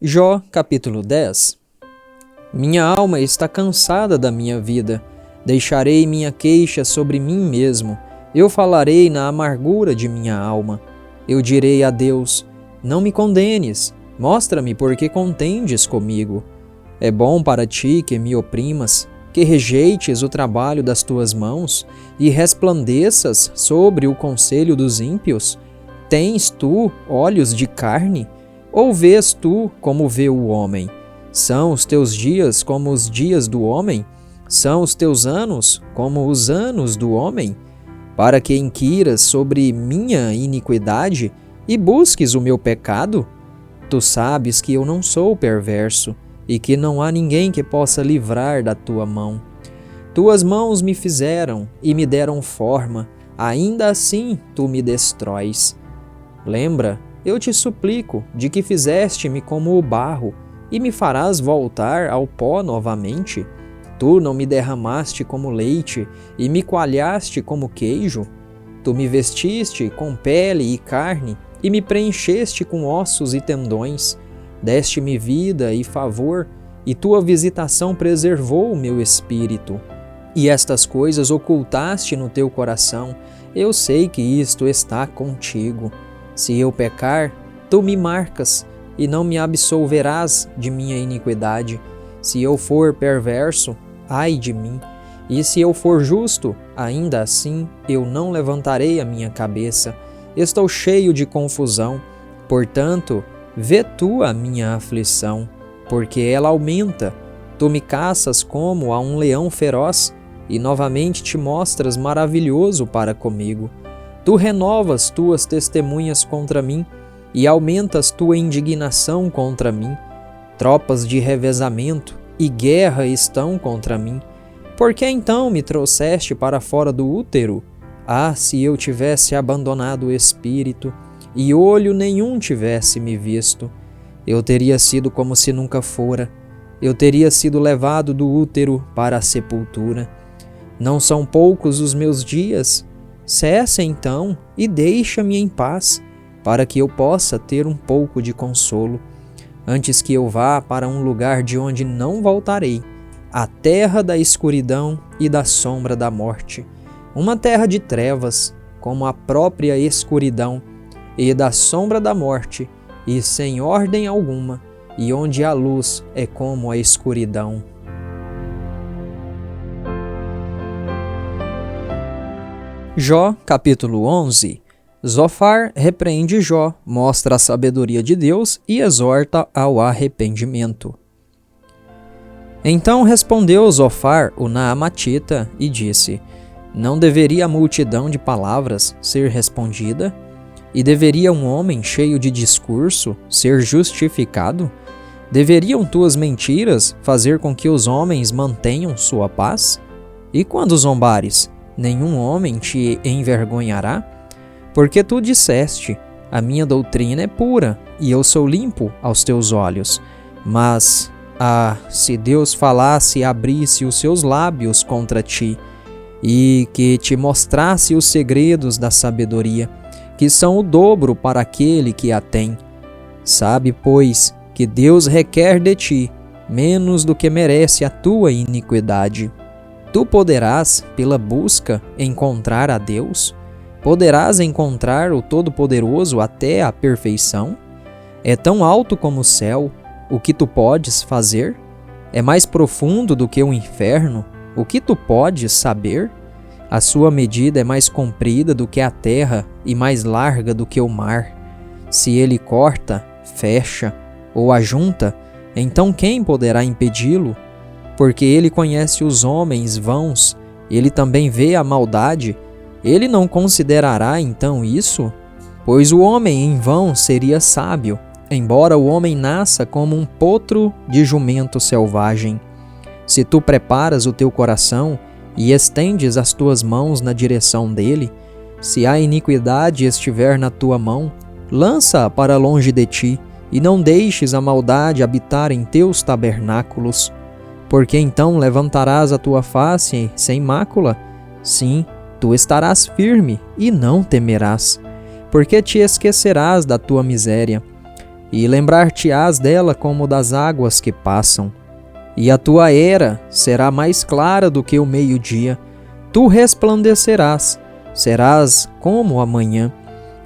Jó, capítulo 10. Minha alma está cansada da minha vida. Deixarei minha queixa sobre mim mesmo. Eu falarei na amargura de minha alma. Eu direi a Deus: não me condenes. Mostra-me porque contendes comigo. É bom para ti que me oprimas, que rejeites o trabalho das tuas mãos e resplandeças sobre o conselho dos ímpios? Tens tu olhos de carne? Ou vês tu como vê o homem? São os teus dias como os dias do homem? São os teus anos como os anos do homem? Para que inquiras sobre minha iniquidade e busques o meu pecado? Tu sabes que eu não sou perverso e que não há ninguém que possa livrar da tua mão. Tuas mãos me fizeram e me deram forma, ainda assim tu me destróis. Lembra, eu te suplico, de que fizeste-me como o barro, e me farás voltar ao pó novamente? Tu não me derramaste como leite, e me coalhaste como queijo? Tu me vestiste com pele e carne, e me preencheste com ossos e tendões. Deste-me vida e favor, e tua visitação preservou o meu espírito. E estas coisas ocultaste no teu coração. Eu sei que isto está contigo. Se eu pecar, tu me marcas, e não me absolverás de minha iniquidade. Se eu for perverso, ai de mim. E se eu for justo, ainda assim eu não levantarei a minha cabeça. Estou cheio de confusão. Portanto, vê tu a minha aflição, porque ela aumenta. Tu me caças como a um leão feroz, e novamente te mostras maravilhoso para comigo. Tu renovas tuas testemunhas contra mim, e aumentas tua indignação contra mim. Tropas de revezamento e guerra estão contra mim. Por que então me trouxeste para fora do útero? Ah, se eu tivesse abandonado o espírito, e olho nenhum tivesse me visto, eu teria sido como se nunca fora. Eu teria sido levado do útero para a sepultura. Não são poucos os meus dias? Cessa então e deixa-me em paz, para que eu possa ter um pouco de consolo, antes que eu vá para um lugar de onde não voltarei, a terra da escuridão e da sombra da morte, uma terra de trevas, como a própria escuridão, e da sombra da morte, e sem ordem alguma, e onde a luz é como a escuridão. Jó, capítulo 11. Zofar repreende Jó, mostra a sabedoria de Deus e exorta ao arrependimento. Então respondeu Zofar, o Naamatita, e disse: não deveria a multidão de palavras ser respondida? E deveria um homem cheio de discurso ser justificado? Deveriam tuas mentiras fazer com que os homens mantenham sua paz? E quando zombares, nenhum homem te envergonhará? Porque tu disseste: a minha doutrina é pura, e eu sou limpo aos teus olhos. Mas, se Deus falasse e abrisse os seus lábios contra ti, e que te mostrasse os segredos da sabedoria, que são o dobro para aquele que a tem. Sabe, pois, que Deus requer de ti menos do que merece a tua iniquidade. Tu poderás, pela busca, encontrar a Deus? Poderás encontrar o Todo-Poderoso até a perfeição? É tão alto como o céu, o que tu podes fazer? É mais profundo do que o inferno, o que tu podes saber? A sua medida é mais comprida do que a terra e mais larga do que o mar. Se ele corta, fecha ou ajunta, então quem poderá impedi-lo? Porque ele conhece os homens vãos, ele também vê a maldade. Ele não considerará então isso? Pois o homem em vão seria sábio, embora o homem nasça como um potro de jumento selvagem. Se tu preparas o teu coração e estendes as tuas mãos na direção dele, se a iniquidade estiver na tua mão, lança-a para longe de ti, e não deixes a maldade habitar em teus tabernáculos. Porque então levantarás a tua face sem mácula? Sim, tu estarás firme e não temerás, porque te esquecerás da tua miséria. e lembrar-te-ás dela como das águas que passam. E a tua era será mais clara do que o meio-dia. Tu resplandecerás, serás como a manhã,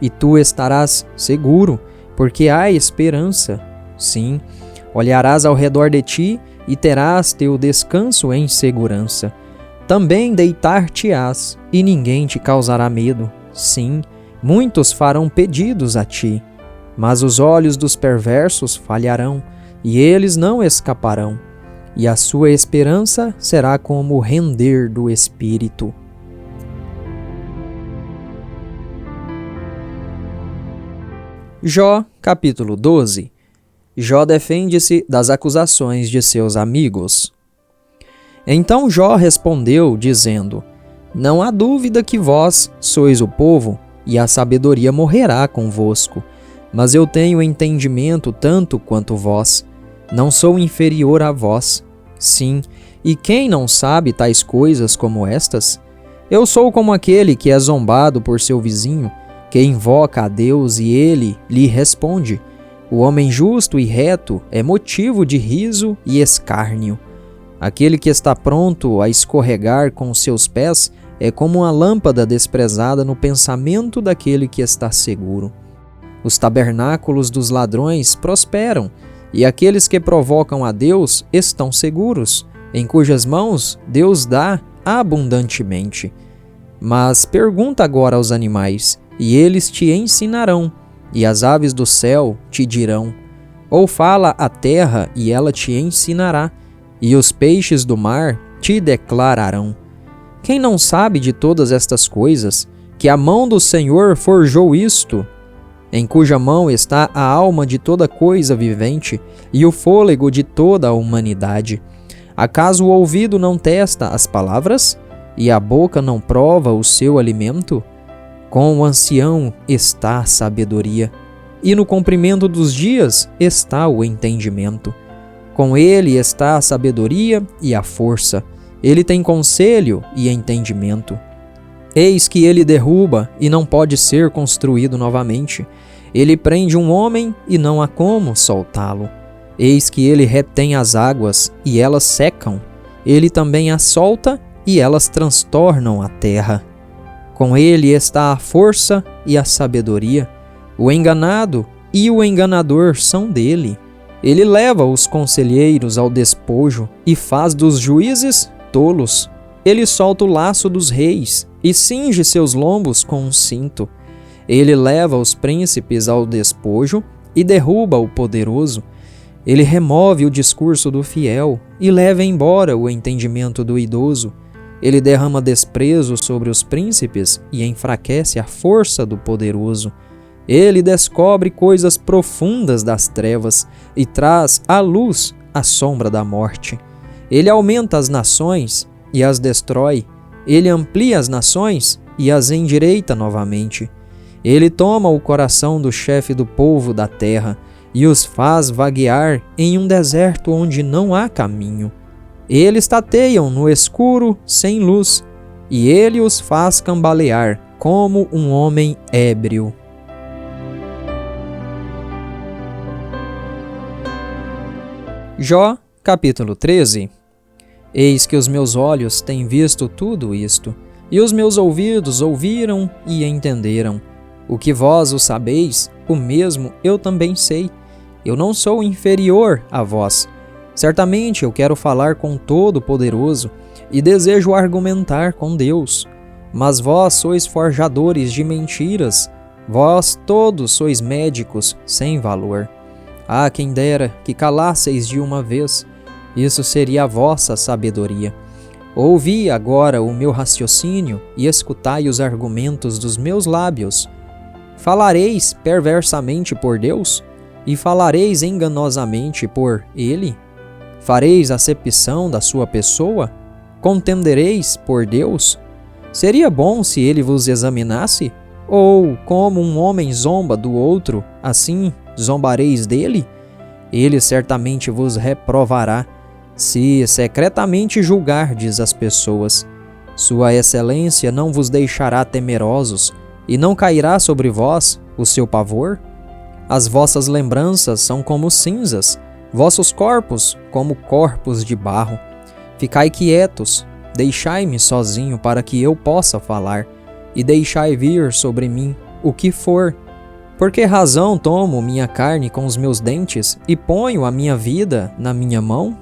e tu estarás seguro, porque há esperança. Sim, olharás ao redor de ti e terás teu descanso em segurança. Também deitar-te-ás, e ninguém te causará medo. Sim, muitos farão pedidos a ti, mas os olhos dos perversos falharão, e eles não escaparão, e a sua esperança será como o render do espírito. Jó, capítulo 12. Jó defende-se das acusações de seus amigos. Então Jó respondeu, dizendo: Não há dúvida que vós sois o povo, e a sabedoria morrerá convosco. Mas eu tenho entendimento tanto quanto vós. Não sou inferior a vós. Sim, e quem não sabe tais coisas como estas? Eu sou como aquele que é zombado por seu vizinho, que invoca a Deus e ele lhe responde. O homem justo e reto é motivo de riso e escárnio. Aquele que está pronto a escorregar com seus pés é como uma lâmpada desprezada no pensamento daquele que está seguro. Os tabernáculos dos ladrões prosperam, e aqueles que provocam a Deus estão seguros, em cujas mãos Deus dá abundantemente. Mas pergunta agora aos animais, e eles te ensinarão, e as aves do céu te dirão. Ou fala a terra, e ela te ensinará, e os peixes do mar te declararão. Quem não sabe de todas estas coisas, que a mão do Senhor forjou isto, em cuja mão está a alma de toda coisa vivente e o fôlego de toda a humanidade? Acaso o ouvido não testa as palavras, e a boca não prova o seu alimento? Com o ancião está a sabedoria, e no comprimento dos dias está o entendimento. Com ele está a sabedoria e a força. Ele tem conselho e entendimento. Eis que ele derruba e não pode ser construído novamente. Ele prende um homem e não há como soltá-lo. Eis que ele retém as águas e elas secam. Ele também as solta e elas transtornam a terra. Com ele está a força e a sabedoria. O enganado e o enganador são dele. Ele leva os conselheiros ao despojo e faz dos juízes tolos. Ele solta o laço dos reis e cinge seus lombos com um cinto. Ele leva os príncipes ao despojo e derruba o poderoso. Ele remove o discurso do fiel e leva embora o entendimento do idoso. Ele derrama desprezo sobre os príncipes e enfraquece a força do poderoso. Ele descobre coisas profundas das trevas e traz à luz a sombra da morte. Ele aumenta as nações e as destrói. Ele amplia as nações e as endireita novamente. Ele toma o coração do chefe do povo da terra e os faz vaguear em um deserto onde não há caminho. Eles tateiam no escuro sem luz, e ele os faz cambalear como um homem ébrio. Jó, capítulo 13. Eis que os meus olhos têm visto tudo isto, e os meus ouvidos ouviram e entenderam. O que vós o sabeis, o mesmo eu também sei. Eu não sou inferior a vós. Certamente eu quero falar com Todo-Poderoso e desejo argumentar com Deus. Mas vós sois forjadores de mentiras, vós todos sois médicos sem valor. Ah, quem dera que calasseis de uma vez, isso seria a vossa sabedoria. Ouvi agora o meu raciocínio e escutai os argumentos dos meus lábios. Falareis perversamente por Deus? E falareis enganosamente por Ele? Fareis acepção da sua pessoa? Contendereis por Deus? Seria bom se Ele vos examinasse? Ou, como um homem zomba do outro, assim zombareis dele? Ele certamente vos reprovará, se secretamente julgardes as pessoas. Sua excelência não vos deixará temerosos, e não cairá sobre vós o seu pavor? As vossas lembranças são como cinzas, vossos corpos como corpos de barro. Ficai quietos, deixai-me sozinho para que eu possa falar, e deixai vir sobre mim o que for. Por que razão tomo minha carne com os meus dentes e ponho a minha vida na minha mão?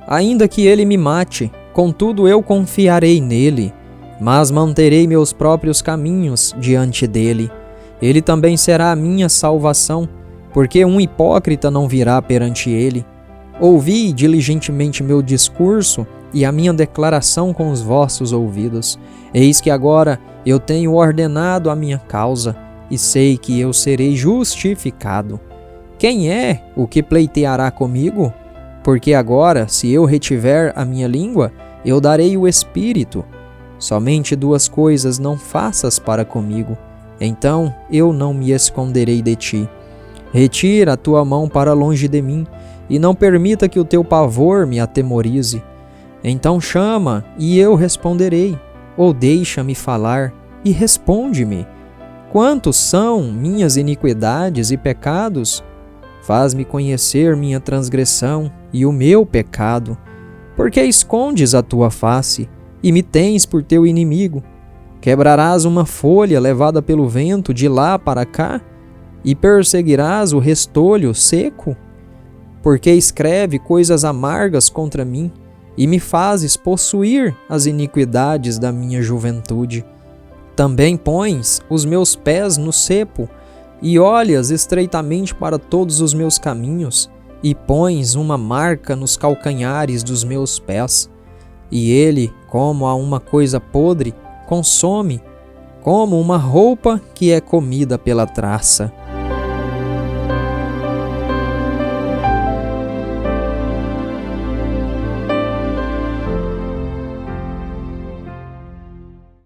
Ainda que ele me mate, contudo eu confiarei nele, mas manterei meus próprios caminhos diante dele. Ele também será a minha salvação, porque um hipócrita não virá perante ele. Ouvi diligentemente meu discurso e a minha declaração com os vossos ouvidos. Eis que agora eu tenho ordenado a minha causa, e sei que eu serei justificado. Quem é o que pleiteará comigo? Porque agora, se eu retiver a minha língua, eu darei o Espírito. Somente duas coisas não faças para comigo, então eu não me esconderei de ti. Retira a tua mão para longe de mim, e não permita que o teu pavor me atemorize. Então chama, e eu responderei, ou deixa-me falar, e responde-me. Quantos são minhas iniquidades e pecados? Faz-me conhecer minha transgressão e o meu pecado. Porque escondes a tua face e me tens por teu inimigo? Quebrarás uma folha levada pelo vento de lá para cá? E perseguirás o restolho seco? Porque escreve coisas amargas contra mim e me fazes possuir as iniquidades da minha juventude. Também pões os meus pés no cepo e olhas estreitamente para todos os meus caminhos e pões uma marca nos calcanhares dos meus pés. E ele, como a uma coisa podre, consome, como uma roupa que é comida pela traça.